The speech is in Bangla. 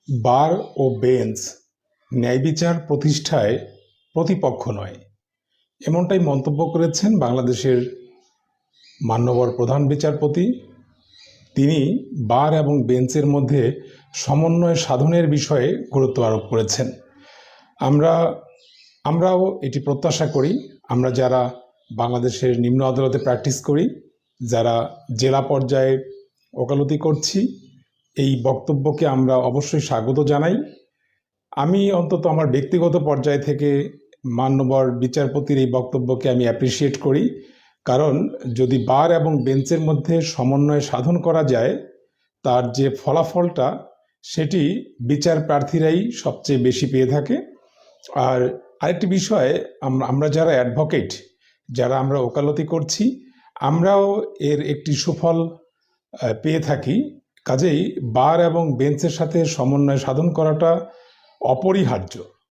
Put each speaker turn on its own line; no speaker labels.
বার ও বেঞ্চ ন্যায়বিচার প্রতিষ্ঠায় প্রতিপক্ষ নয়, এমনটাই মন্তব্য করেছেন বাংলাদেশের মান্যবর প্রধান বিচারপতি। তিনি বার এবং বেঞ্চের মধ্যে সমন্বয় সাধনের বিষয়ে গুরুত্ব আরোপ করেছেন। আমরাও এটি প্রত্যাশা করি। আমরা যারা বাংলাদেশের নিম্ন আদালতে প্র্যাকটিস করি, যারা জেলা পর্যায়ে ওকালতি করছি, এই বক্তব্যকে আমরা অবশ্যই স্বাগত জানাই। আমি অন্তত আমার ব্যক্তিগত পর্যায় থেকে মান্যবর বিচারপতির এই বক্তব্যকে আমি অ্যাপ্রিসিয়েট করি, কারণ যদি বার এবং বেঞ্চের মধ্যে সমন্বয় সাধন করা যায়, তার যে ফলাফলটা সেটি বিচার প্রার্থীরাই সবচেয়ে বেশি পেয়ে থাকে। আর আরেকটি বিষয়, আমরা যারা অ্যাডভোকেট, যারা আমরা ওকালতি করছি, আমরাও এর একটি সুফল পেয়ে থাকি। কাজেই বার এবং বেঞ্চের সাথে সমন্বয় সাধন করাটা অপরিহার্য।